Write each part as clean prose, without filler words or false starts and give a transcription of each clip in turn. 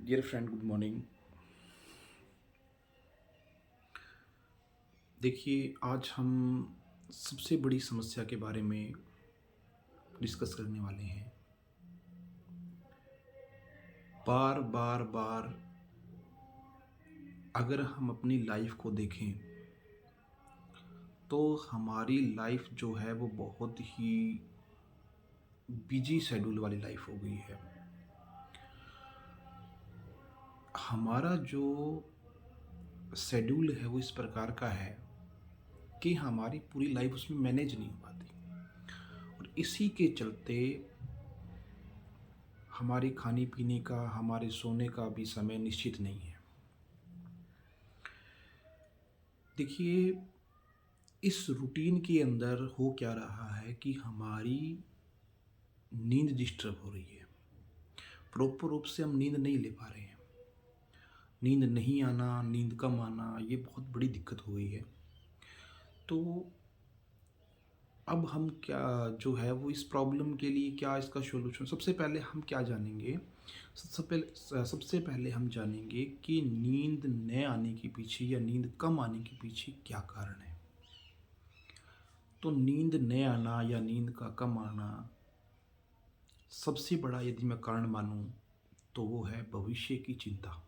Dear friend, good morning. देखिए, आज हम सबसे बड़ी समस्या के बारे में डिस्कस करने वाले हैं। बार बार बार अगर हम अपनी लाइफ को देखें तो हमारी लाइफ जो है वो बहुत ही बिजी शेड्यूल वाली लाइफ हो गई है। हमारा जो शेड्यूल है वो इस प्रकार का है कि हमारी पूरी लाइफ उसमें मैनेज नहीं हो पाती, और इसी के चलते हमारे खाने पीने का, हमारे सोने का भी समय निश्चित नहीं है। देखिए, इस रूटीन के अंदर हो क्या रहा है कि हमारी नींद डिस्टर्ब हो रही है। प्रॉपर रूप से हम नींद नहीं ले पा रहे हैं। नींद नहीं आना, नींद कम आना, ये बहुत बड़ी दिक्कत हो गई है। तो अब हम क्या जो है वो इस प्रॉब्लम के लिए क्या इसका सॉल्यूशन, सबसे पहले हम क्या जानेंगे। सबसे पहले हम जानेंगे कि नींद न आने के पीछे या नींद कम आने के पीछे क्या कारण है। तो नींद न आना या नींद का कम आना, सबसे बड़ा यदि मैं कारण मानूं तो वो है भविष्य की चिंता।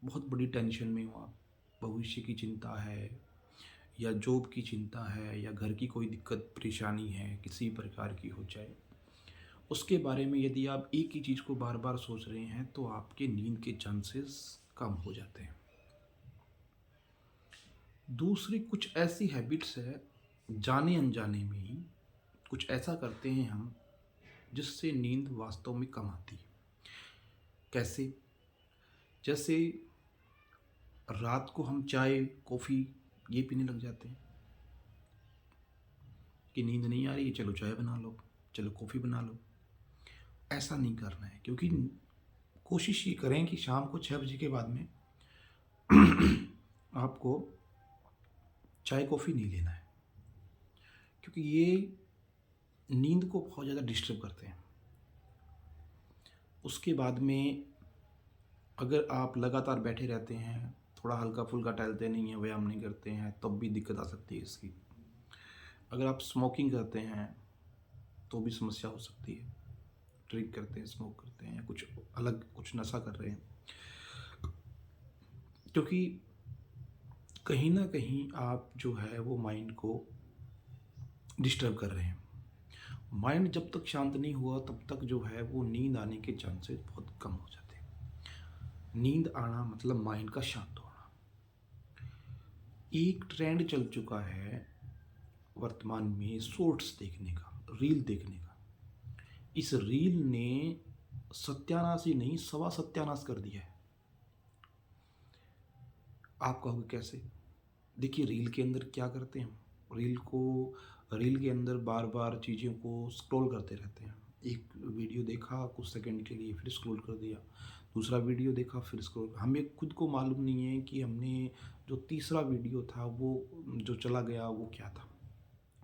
बहुत बड़ी टेंशन में हो आप, भविष्य की चिंता है, या जॉब की चिंता है, या घर की कोई दिक्कत परेशानी है, किसी प्रकार की हो चाहे, उसके बारे में यदि आप एक ही चीज़ को बार बार सोच रहे हैं तो आपके नींद के चांसेस कम हो जाते हैं। दूसरी कुछ ऐसी हैबिट्स है, जाने अनजाने में ही कुछ ऐसा करते हैं हम जिससे नींद वास्तव में कम आती है। कैसे? जैसे रात को हम चाय कॉफ़ी ये पीने लग जाते हैं कि नींद नहीं आ रही है, चलो चाय बना लो, चलो कॉफ़ी बना लो। ऐसा नहीं करना है, क्योंकि कोशिश ये करें कि शाम को 6 बजे के बाद में आपको चाय कॉफ़ी नहीं लेना है, क्योंकि ये नींद को बहुत ज़्यादा डिस्टर्ब करते हैं। उसके बाद में अगर आप लगातार बैठे रहते हैं, थोड़ा हल्का फुल्का टहलते नहीं हैं, व्यायाम नहीं करते हैं, तब भी दिक्कत आ सकती है इसकी। अगर आप स्मोकिंग करते हैं तो भी समस्या हो सकती है। ड्रिंक करते हैं, स्मोक करते हैं, या कुछ अलग कुछ नशा कर रहे हैं, क्योंकि कहीं ना कहीं आप जो है वो माइंड को डिस्टर्ब कर रहे हैं। माइंड जब तक शांत नहीं हुआ तब तक जो है वो नींद आने के चांसेस बहुत कम हो जाते हैं। नींद आना मतलब माइंड का शांत होना। एक ट्रेंड चल चुका है वर्तमान में शॉर्ट्स देखने का, रील देखने का। इस रील ने सत्यानाश ही नहीं, सवा सत्यानाश कर दिया है। आप कहोगे कैसे? देखिए, रील के अंदर क्या करते हैं हम, रील के अंदर बार बार चीज़ों को स्क्रॉल करते रहते हैं। एक वीडियो देखा कुछ सेकंड के लिए, फिर स्क्रॉल कर दिया, दूसरा वीडियो देखा, फिर स्क्रॉल। हमें खुद को मालूम नहीं है कि हमने जो तीसरा वीडियो था वो जो चला गया वो क्या था।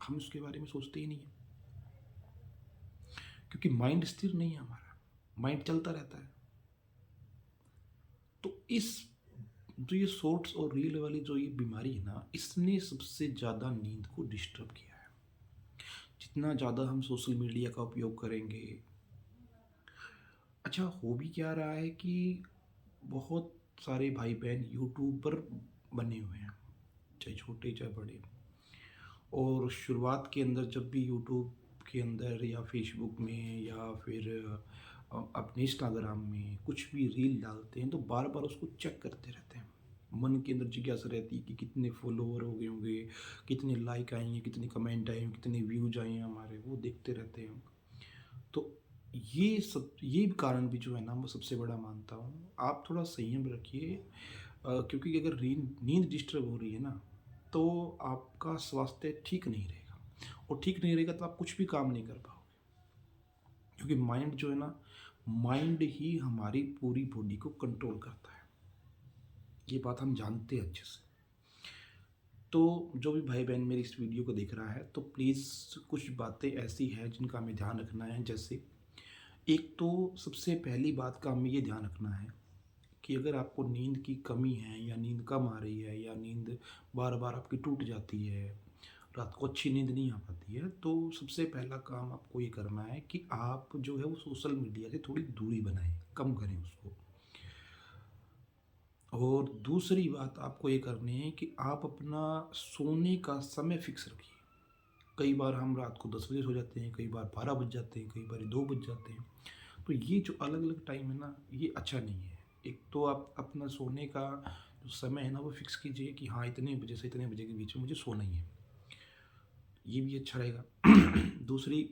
हम उसके बारे में सोचते ही नहीं है, क्योंकि माइंड स्थिर नहीं है हमारा, माइंड चलता रहता है। तो इस जो ये शॉर्ट्स और रील वाली जो ये बीमारी है ना, इसने सबसे ज़्यादा नींद को डिस्टर्ब किया है। जितना ज़्यादा हम सोशल मीडिया का उपयोग करेंगे, अच्छा हो भी क्या रहा है कि बहुत सारे भाई बहन यूट्यूबर बने हुए हैं, चाहे छोटे चाहे बड़े। और शुरुआत के अंदर जब भी यूट्यूब के अंदर या फेसबुक में या फिर अपने इंस्टाग्राम में कुछ भी रील डालते हैं तो बार बार उसको चेक करते रहते हैं। मन के अंदर जिज्ञासा रहती है कि कितने फॉलोवर हो गए होंगे, कितने लाइक आएंगे, कितने कमेंट आएंगे, कितने व्यूज आए हैं हमारे, वो देखते रहते हैं। तो ये कारण भी जो है ना, मैं सबसे बड़ा मानता हूँ। आप थोड़ा संयम रखिए, क्योंकि अगर नींद डिस्टर्ब हो रही है ना तो आपका स्वास्थ्य ठीक नहीं रहेगा, और ठीक नहीं रहेगा तो आप कुछ भी काम नहीं कर पाओगे। क्योंकि माइंड जो है ना, माइंड ही हमारी पूरी बॉडी को कंट्रोल करता है। ये बात हम जानते हैं अच्छे से। तो जो भी भाई बहन मेरी इस वीडियो को देख रहा है, तो प्लीज़ कुछ बातें ऐसी हैं जिनका हमें ध्यान रखना है। जैसे एक तो सबसे पहली बात का हमें ये ध्यान रखना है कि अगर आपको नींद की कमी है या नींद कम आ रही है या नींद बार-बार आपकी टूट जाती है, रात को अच्छी नींद नहीं आ पाती है, तो सबसे पहला काम आपको ये करना है कि आप जो है वो सोशल मीडिया से थोड़ी दूरी बनाएँ, कम करें उसको। और दूसरी बात आपको ये करनी है कि आप अपना सोने का समय फ़िक्स रखिए। कई बार हम रात को 10 बजे सो जाते हैं, कई बार 12 बज जाते हैं, कई बार 2 बज जाते हैं। तो ये जो अलग-अलग टाइम है ना, ये अच्छा नहीं है। एक तो आप अपना सोने का जो समय है ना, वो फ़िक्स कीजिए कि हाँ, इतने बजे से इतने बजे के बीच में मुझे सोना ही है। ये भी अच्छा रहेगा। दूसरी,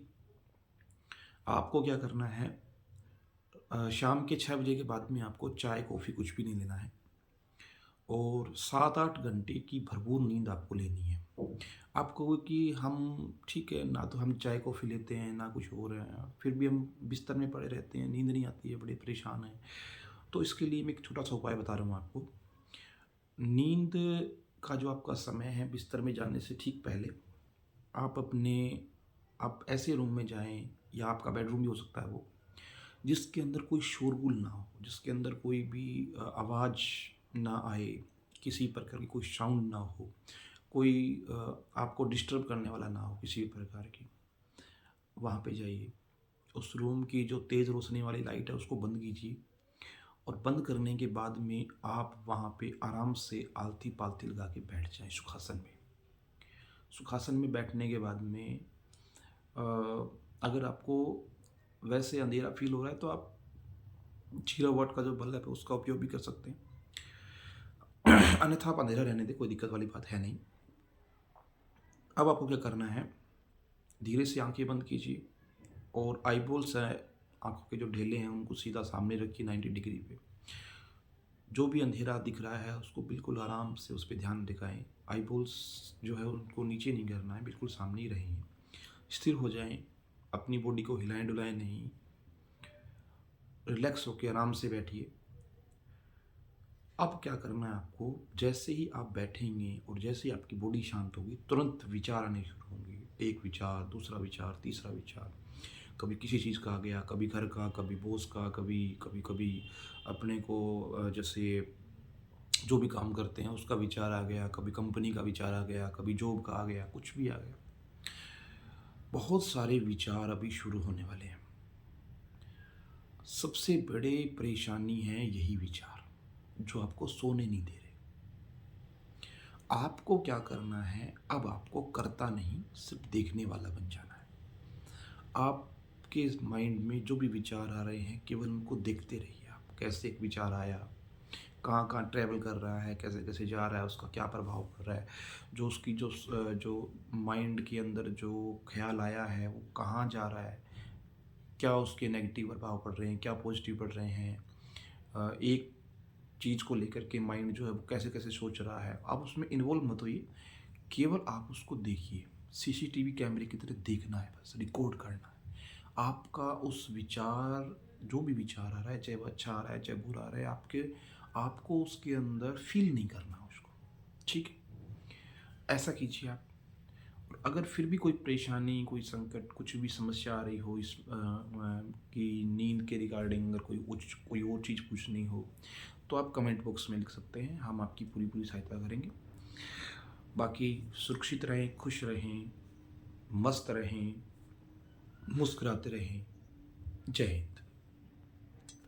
आपको क्या करना है, शाम के 6 बजे के बाद में आपको चाय, कॉफ़ी कुछ भी नहीं लेना है और 7-8 घंटे की भरपूर नींद आपको लेनी है। आप कहोगे कि हम ठीक है, ना तो हम चाय, कॉफ़ी लेते हैं, ना कुछ और है, फिर भी हम बिस्तर में पड़े रहते हैं, नींद नहीं आती है, बड़े परेशान हैं। तो इसके लिए मैं एक छोटा-सा उपाय बता रहा हूँ आपको। नींद का जो आपका समय है बिस्तर में जाने से ठीक पहले आप अपने आप ऐसे रूम में जाएँ या आपका बेडरूम भी हो सकता है वो, जिसके अंदर कोई शोरगुल ना हो, जिसके अंदर कोई भी आवाज़ ना आए, किसी प्रकार की कोई साउंड ना हो, कोई आपको डिस्टर्ब करने वाला ना हो किसी भी प्रकार की। वहाँ पे जाइए, उस रूम की जो तेज़ रोशनी वाली लाइट है उसको बंद कीजिए और बंद करने के बाद में आप वहाँ पे आराम से आलती-पालती लगा के बैठ जाएँ सुखासन में। सुखासन में बैठने के बाद में अ, अगर आपको वैसे अंधेरा फ़ील हो रहा है तो आप 0 वाट का जो बल्ब है उसका उपयोग भी कर सकते हैं। अन्यथा आप अंधेरा रहने दें, कोई दिक्कत वाली बात है नहीं। अब आपको क्या करना है, धीरे से आँखें बंद कीजिए और आईबॉल्स हैं, आँखों के जो ढेले हैं उनको सीधा सामने रखिए 90 डिग्री पे। जो भी अंधेरा दिख रहा है उसको बिल्कुल आराम से उस पे ध्यान टिकाएँ। आईबॉल्स जो है उनको नीचे नहीं करना है, बिल्कुल सामने ही रहेंगे। स्थिर हो जाएँ, अपनी बॉडी को हिलाएँ-डुलाएँ नहीं, रिलैक्स होके आराम से बैठिए। अब क्या करना है आपको, जैसे ही आप बैठेंगे और जैसे ही आपकी बॉडी शांत होगी, तुरंत विचार आने शुरू होंगे। एक विचार, दूसरा विचार, तीसरा विचार। कभी किसी चीज़ का आ गया, कभी घर का, कभी बॉस का, कभी अपने को जैसे जो भी काम करते हैं उसका विचार आ गया, कभी कंपनी का विचार आ गया, कभी जॉब का आ गया, कुछ भी आ गया। बहुत सारे विचार अभी शुरू होने वाले हैं। सबसे बड़े परेशानी है यही विचार, जो आपको सोने नहीं दे रहे। आपको क्या करना है, अब आपको करता नहीं, सिर्फ देखने वाला बन जाना है। आपके इस माइंड में जो भी विचार आ रहे हैं, केवल उनको देखते रहिए आप। कैसे एक विचार आया, कहाँ-कहाँ ट्रैवल कर रहा है, कैसे-कैसे जा रहा है, उसका क्या प्रभाव पड़ रहा है, जो उसकी जो माइंड के अंदर जो ख़्याल आया है, वो कहाँ जा रहा है, क्या उसके नेगेटिव प्रभाव पड़ रहे हैं, क्या पॉजिटिव पड़ रहे हैं। एक चीज़ को लेकर के माइंड जो है वो कैसे-कैसे सोच रहा है, आप उसमें इन्वॉल्व मत होइए, केवल आप उसको देखिए। सीसीटीवी कैमरे की तरह देखना है बस, रिकॉर्ड करना है। आपका उस विचार जो भी विचार आ रहा है, चाहे वो अच्छा आ रहा है, चाहे बुरा आ रहा है, आपको उसके अंदर फ़ील नहीं करना उसको, ठीक है? ऐसा कीजिए आप। और अगर फिर भी कोई परेशानी, कोई संकट, कुछ भी समस्या आ रही हो कि नींद के रिगार्डिंग अगर कोई और चीज़ पूछनी हो, तो आप कमेंट बॉक्स में लिख सकते हैं, हम आपकी पूरी-पूरी सहायता करेंगे। बाकी सुरक्षित रहें, खुश रहें, मस्त रहें, मुस्कुराते रहें। जय हिंद।